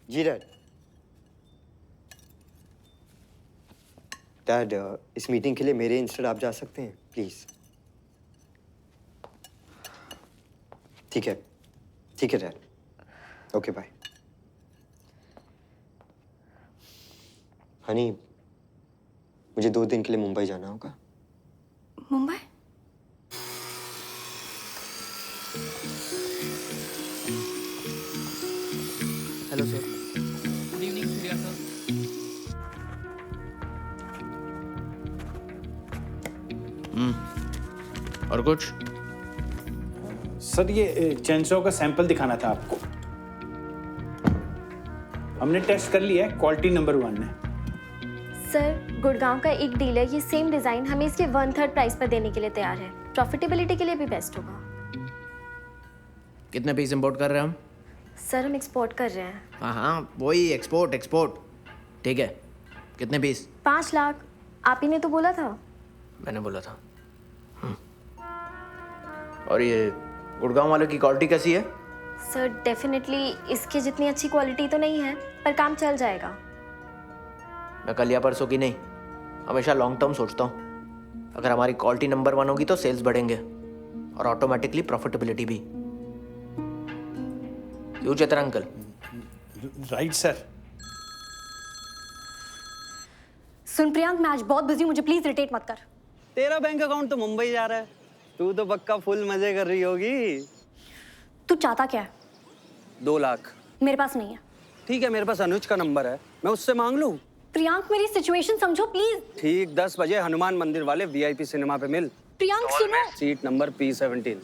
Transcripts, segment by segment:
जी dad. Dad, इस meeting के लिए मेरे इंस्टेड आप जा सकते हैं प्लीज। ठीक है, ठीक है डैड। Okay bye. हनी, मुझे 2 दिन के लिए मुंबई जाना होगा। Mumbai? Hello sir. Good evening Surya sir. और कुछ? सर ये चेंसो का सैंपल दिखाना था आपको। हमने टेस्ट कर लिया है, क्वालिटी नंबर 1 है। सर, गुड़गांव का एक डीलर ये सेम डिजाइन हमें इसके 1/3 प्राइस पर देने के लिए तैयार है। प्रॉफिटेबिलिटी के लिए भी बेस्ट होगा। कितने पीस इंपोर्ट कर रहे हैं हम? सर, हम एक्सपोर्ट कर रहे हैं। हाँ, वही एक्सपोर्ट एक्सपोर्ट। ठीक है, कितने पीस? 5 लाख। आप ही ने तो बोला था। मैंने बोला था। और ये गुड़गांव वाले की क्वालिटी कैसी है? सर, डेफिनेटली इसकी जितनी अच्छी क्वालिटी तो नहीं है, पर काम चल जाएगा। मैं कल या परसों की नहीं, हमेशा लॉन्ग टर्म सोचता हूँ। अगर हमारी क्वालिटी नंबर 1 होगी तो सेल्स बढ़ेंगे और ऑटोमेटिकली प्रॉफिटेबिलिटी भी। क्यों चेतन अंकल? Right sir. सुन प्रियांक, मैं आज बहुत बिजी हूँ, मुझे प्लीज इरिटेट मत कर। तेरा बैंक अकाउंट तो मुंबई जा रहा है, तू तो पक्का फुल मजे कर रही होगी। तू चाहता क्या है? 2 लाख। मेरे पास नहीं है। ठीक है, मेरे पास अनुज का नंबर है, मैं उससे मांग लूं। प्रियांक, मेरी सिचुएशन समझो प्लीज। ठीक 10 बजे हनुमान मंदिर वाले VIP सिनेमा पे मिल। प्रियांक सुनो। Seat number P17।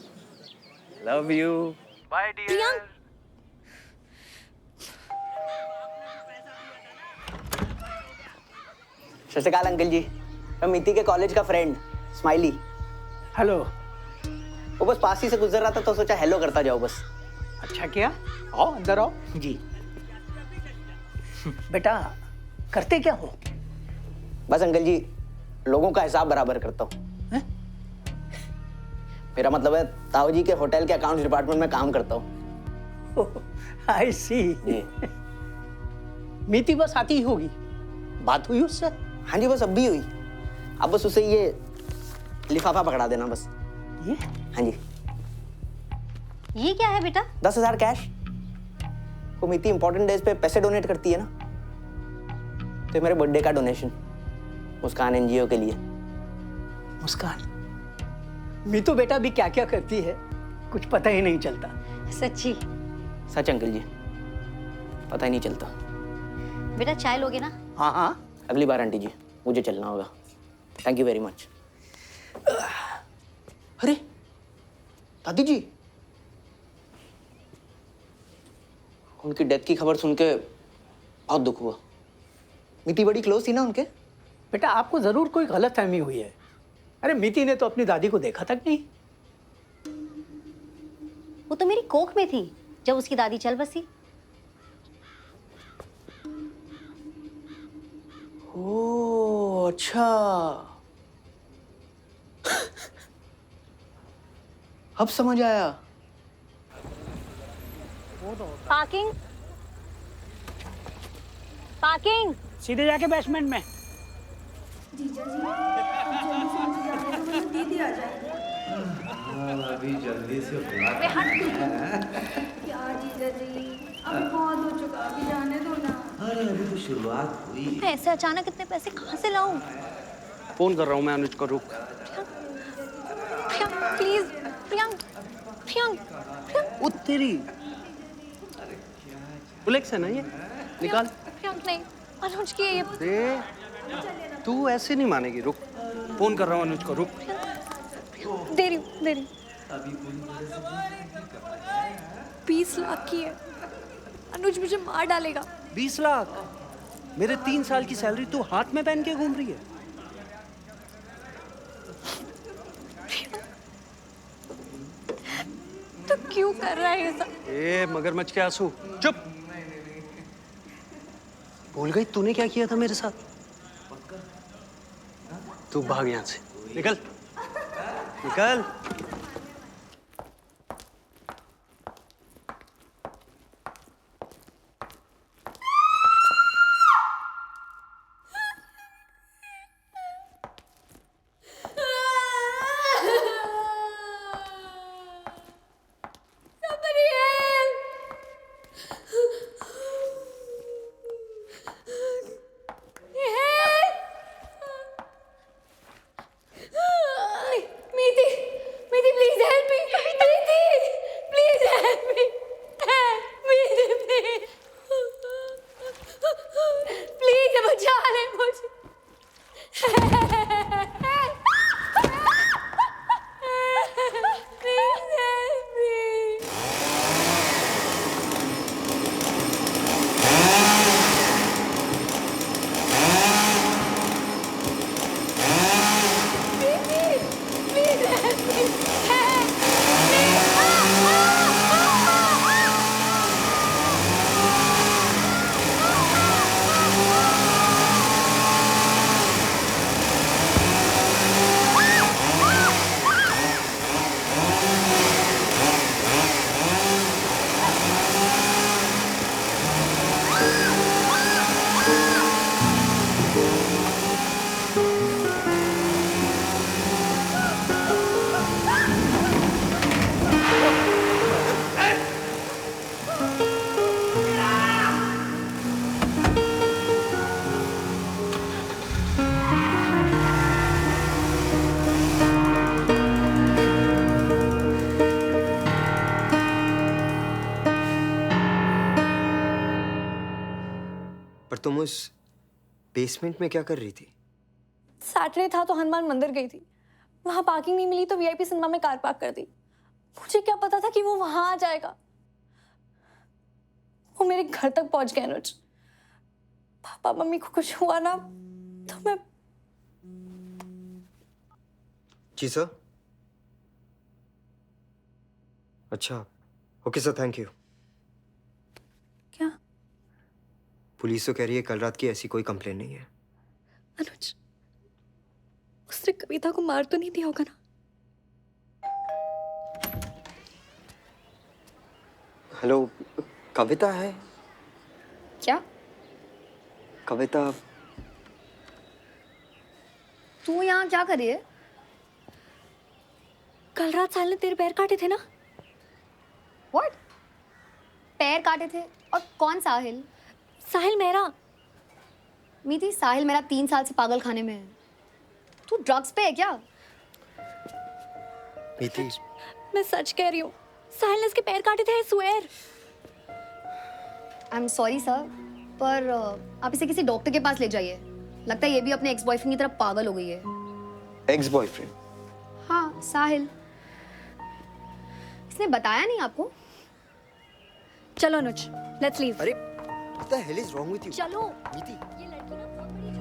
Love you. Bye dear. Priyank, Sat Shri अकाल अंकल जी। मैं मिति के कॉलेज का फ्रेंड स्माइली। हेलो। वो बस पास ही से गुजर रहा था तो सोचा हेलो करता जाओ बस। अच्छा किया, आओ अंदर आओ। जी। बेटा करते क्या हो? बस अंकल जी, लोगों का हिसाब बराबर करता हूँ। मेरा मतलब है ताऊ जी के होटल के अकाउंट्स डिपार्टमेंट में काम करता हूँ। आई सी। मीति बस आती ही होगी, बात हुई उससे? हाँ जी, बस अब भी हुई। अब बस उसे ये लिफाफा पकड़ा देना बस। ये? हाँ जी। ये क्या है बेटा? 10,000 कैश। वो मिति इंपॉर्टेंट डेज पे पैसे डोनेट करती है ना, तो मेरे बर्थडे का डोनेशन मुस्कान NGO के लिए। मुस्कान? मीतू बेटा भी क्या क्या करती है कुछ पता ही नहीं चलता। सच्ची? सच अंकल जी, पता ही नहीं चलता। बेटा चाय लोगे ना? हाँ हाँ। अगली बार आंटी जी, मुझे चलना होगा। Thank you very much. अरे दादी जी, उनकी डेथ की खबर सुन के बहुत दुख हुआ। मिति बड़ी क्लोज थी ना उनके। बेटा आपको जरूर कोई गलतफहमी हुई है। अरे मिति ने तो अपनी दादी को देखा तक नहीं। वो तो मेरी कोख में थी जब उसकी दादी चल बसी। ओह अच्छा। अब समझ आया। Parking, parking. सीधे जाके बेसमेंट में। जीजा जी, अब जल्दी से मुझे जाने दो, वरना दीदी आ जाएगी। अभी जल्दी से यार जीजा जी, अभी बहुत हो चुका, अभी जाने दो ना। अरे अभी तो शुरुआत हुई। मैं ऐसे अचानक इतने पैसे कहाँ से लाऊं? फोन कर रहा हूँ मैं अनुज को, रुक। प्रियांक प्लीज, प्रियांक, प्रियांक, प्रियांक। ओ तेरी बुलेक्स है ना ये, निकाल। प्रियांक नहीं, अनुज की है ये। दे, तू ऐसे नहीं मानेगी, रुक। फोन कर रहा हूँ अनुज को, रुक। दे रही हूँ, दे रही हूँ। 20 लाख की है। अनुज मुझे मार डालेगा। 20 लाख? मेरे 3 साल की सैलरी तू हाथ में पहन के घूम रही है। तो क्यों कर रहा है ये सब? ए मगरमच्छ के आंसू, चुप। भूल गई तूने क्या किया था मेरे साथ? तू भाग यहाँ से, निकल, निकल। प्लीज बचा ले मुझे। पर तुम उस बेसमेंट में क्या कर रही थी? सैटरडे था तो हनुमान मंदिर गई थी। वहां पार्किंग नहीं मिली तो वीआईपी सिनेमा में कार पार्क कर दी। मुझे क्या पता था कि वो वहां आ जाएगा। वो मेरे घर तक पहुंच गए अनुज। पापा मम्मी को कुछ हुआ ना तो मैं। जी सर। अच्छा, ओके सर, थैंक यू। क्या? पुलिस तो कह रही है कल रात की ऐसी कोई कंप्लेन नहीं है। अनुज, उसने कविता को मार तो नहीं दिया होगा ना? हेलो, कविता है? क्या? कविता, तू यहाँ क्या कर रही है? कल रात साहिल ने तेरे पैर काटे थे ना? व्हाट? पैर काटे थे? और कौन साहिल? साहिल मेरा। मीति, साहिल मेरा 3 साल से पागल खाने में है। तू ड्रग्स पे है क्या? मीति, मैं सच कह रही हूँ। साहिल ने इसके पैर काटे थे, I swear. I am sorry sir, पर आप इसे किसी डॉक्टर के पास ले जाइए। लगता है ये भी अपने एक्स बॉयफ्रेंड की तरफ पागल हो गई है। Ex boyfriend? हाँ, साहिल। इसने बताया नहीं आपको? चलो अनुज, लेट्स लीव। अरे, what the hell is wrong with you? चलो। मीति, ये लड़की ना बहुत बड़ी।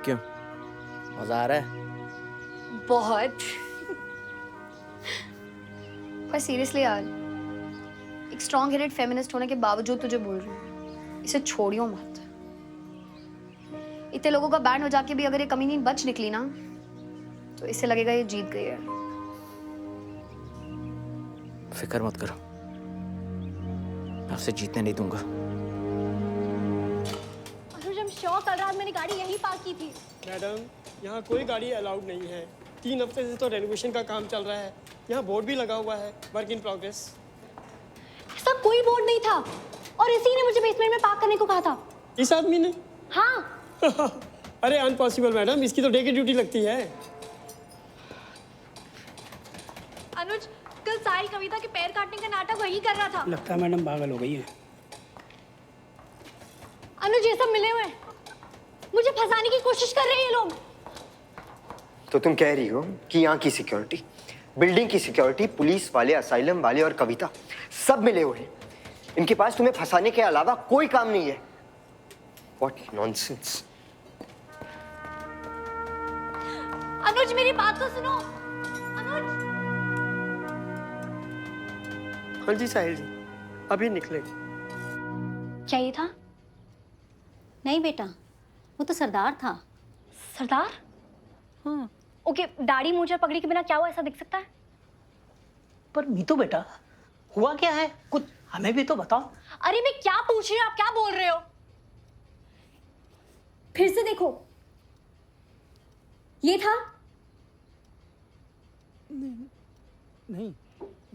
क्यों, मजा आ रहा है? बहुत। पर सीरियसली यार, एक स्ट्रॉन्ग हेडेड फेमिनिस्ट होने के बावजूद तुझे बोल रही हूँ, इसे छोड़ियो मत। इतने लोगों का बैंड हो जाके भी अगर ये कमीनी बच निकली ना, तो इससे लगेगा ये जीत गई है। फिक्र मत करो, मैं उसे जीतने नहीं दूंगा। अनुज, हम श्योर कल रात मैंने गाड़ी यहीं पार्क की थी। मैडम, यहाँ कोई गाड़ी अलाउड नहीं है। 3 हफ्ते से तो रेनोवेशन का काम चल रहा है। यहाँ बोर्ड भी लगा हुआ है, वर्क इन प्रोग्रेस। ऐसा कोई बोर्ड नहीं था और इसी ने मुझे बेसमेंट में पार्क करने को कहा था। इस आदमी ने? हाँ। अरे अनपॉसिबल मैडम, इसकी तो डे की ड्यूटी लगती है। अनुज, कल साहिल कविता के पैर काटने का नाटक वही कर रहा था। लगता है मैडम पागल हो गई है। अनुज, ये सब मिले हुए हैं। मुझे फंसाने की कोशिश कर रहे हैं ये लोग। तो तुम कह रही हो कि यहाँ की सिक्योरिटी, बिल्डिंग की सिक्योरिटी, पुलिस वाले, असाइलम वाले और कविता सब मिले हुए हैं। इनके पास तुम्हें फंसाने के अलावा कोई काम नहीं है। What nonsense! अनुज, मेरी बात तो सुनो। अनुज। हाँ जी साहिल जी, अभी निकले। क्या ये था? नहीं बेटा, वो तो सरदार था। सरदार? हाँ। ओके, दाढ़ी मूंछ और पगड़ी के बिना क्या हुआ ऐसा दिख सकता है? पर मीतू बेटा, हुआ क्या है? कुछ हमें भी तो बताओ। अरे मैं क्या पूछ रही हूँ, आप क्या बोल रहे हो? फिर से देखो। ये था? नहीं।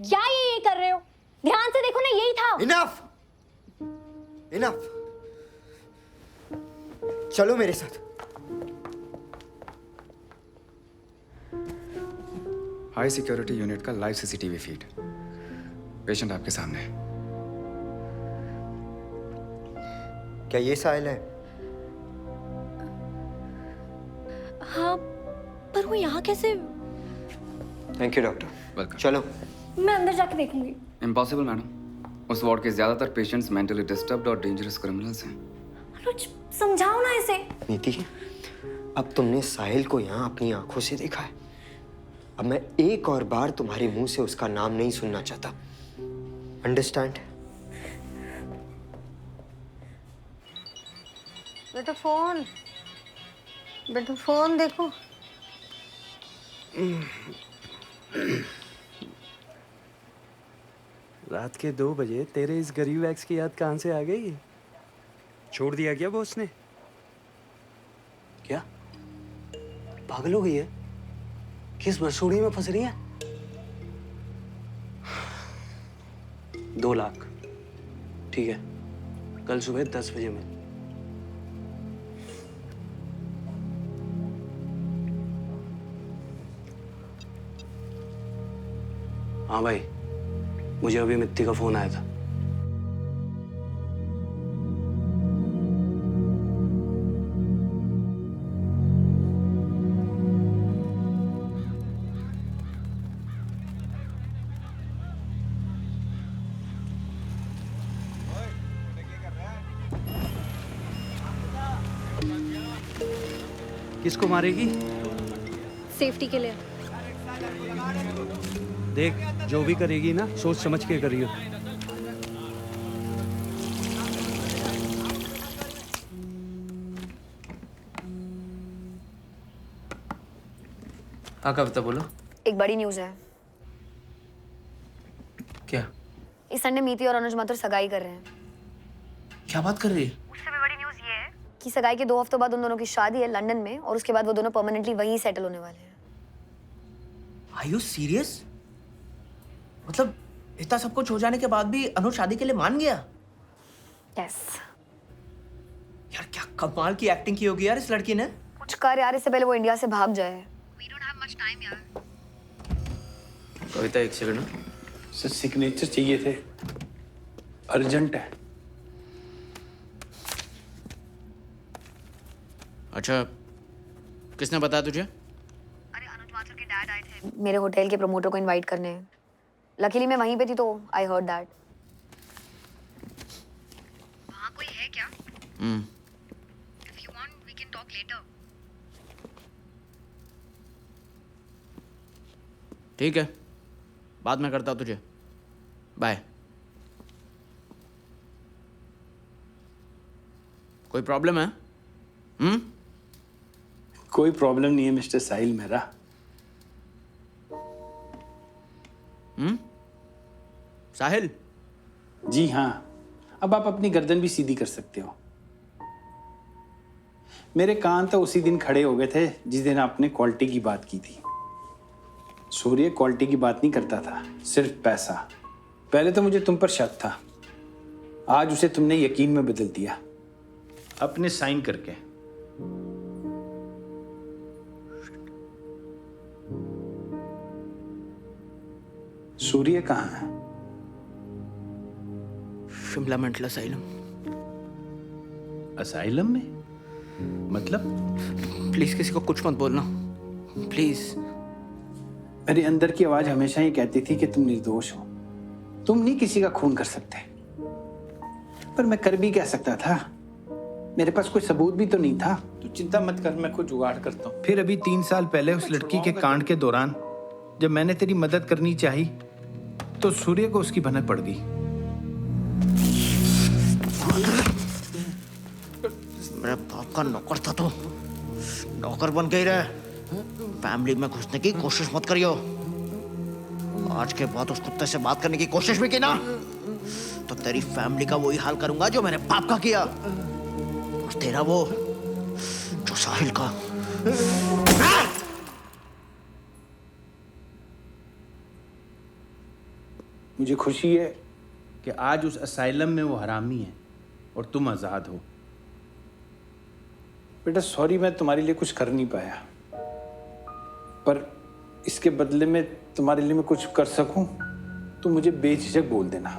क्या ये कर रहे हो? ध्यान से देखो ना, यही था। Enough! इनफ। चलो मेरे साथ। हाई सिक्योरिटी यूनिट का लाइव सीसीटीवी फीड। पेशेंट आपके सामने है। क्या ये साहिल है? हाँ, पर वो यहाँ कैसे? Thank you doctor. वेलकम। चलो। मैं अंदर जाके देखूंगी। इम्पॉसिबल मैडम, उस वार्ड के ज्यादातर पेशेंट्स मेंटली डिस्टर्ब्ड और डेंजरस क्रिमिनल्स हैं। अनुज, समझाओ ना इसे। नीति, अब तुमने साहिल को यहाँ अपनी आंखों से देखा है। अब मैं एक और बार तुम्हारे मुंह से उसका नाम नहीं सुनना चाहता। अंडरस्टैंड? बेटा फोन देखो। रात के 2 बजे तेरे इस गरीब एक्स की याद कहाँ से आ गई? छोड़ दिया क्या बॉस ने? क्या पागल हो गई है? किस बरसोड़ी में फंस रही है? 2 लाख ठीक है, कल सुबह 10 बजे में। हाँ भाई, मुझे अभी मित्ती का फोन आया था। किसको मारेगी? सेफ्टी के लिए। देख, जो भी करेगी ना सोच समझ के करियो। हाँ कविता बोलो। एक बड़ी न्यूज़ है। क्या? इस संडे मीति और अनुज माथुर सगाई कर रहे हैं। क्या बात कर रही है? उससे भी बड़ी न्यूज़ ये है कि सगाई के 2 हफ्तों बाद उन दोनों की शादी है लंदन में, और उसके बाद वो दोनों परमानेंटली वहीं सेटल होने वाले हैं। Are you serious? मतलब इतना सब कुछ हो जाने के बाद भी अनुज शादी के लिए मान गया? यस। यार क्या कमाल की एक्टिंग की होगी यार इस लड़की ने। कुछ कर यार, इससे पहले वो इंडिया से भाग जाए। We don't have much time यार। कविता एक सेकंड। सर सिग्नेचर चाहिए थे, अर्जेंट है। अच्छा, किसने बताया तुझे? अरे अनुज माथुर के डैड आए थे मेरे होटल के प्रमोटर को इनवाइट करने। लकीली मैं वहीं पे थी तो आई हर्ड दैट। वहाँ कोई है क्या? If you want, we can talk later. ठीक है, बाद में करता हूँ तुझे। बाय। कोई प्रॉब्लम है? कोई प्रॉब्लम नहीं है मिस्टर साहिल मेरा। साहिल? जी हाँ, अब आप अपनी गर्दन भी सीधी कर सकते हो। मेरे कान तो उसी दिन खड़े हो गए थे जिस दिन आपने क्वालिटी की बात की थी। सूर्य क्वालिटी की बात नहीं करता था, सिर्फ पैसा। पहले तो मुझे तुम पर शक था, आज उसे तुमने यकीन में बदल दिया अपने साइन करके। सूर्य कहाँ है? Shimla mental asylum. असाइलम में? मतलब? प्लीज किसी को कुछ मत बोलना, प्लीज। मेरे अंदर की आवाज हमेशा ही कहती थी कि तुम निर्दोष हो, तुम नहीं किसी का खून कर सकते। पर मैं कर भी क्या सकता था? मेरे पास कोई सबूत भी तो नहीं था। तू चिंता मत कर, मैं कुछ जुगाड़ करता हूँ। फिर अभी 3 साल पहले उस लड़की के कांड के दौरान जब मैंने तेरी मदद करनी चाही तो सूर्य को उसकी भनक पड़ गई। मेरे बाप का नौकर था तो नौकर बन के ही रहे। फैमिली में घुसने की कोशिश मत करियो। आज के बाद उस कुत्ते से बात करने की कोशिश भी की ना तो तेरी फैमिली का वही हाल करूंगा जो मेरे बाप का किया, और तेरा वो जो साहिल का। मुझे खुशी है कि आज उस असाइलम में वो हरामी है और तुम आज़ाद हो। बेटा सॉरी, मैं तुम्हारे लिए कुछ कर नहीं पाया, पर इसके बदले में तुम्हारे लिए मैं कुछ कर सकूं तो मुझे बेझिझक बोल देना।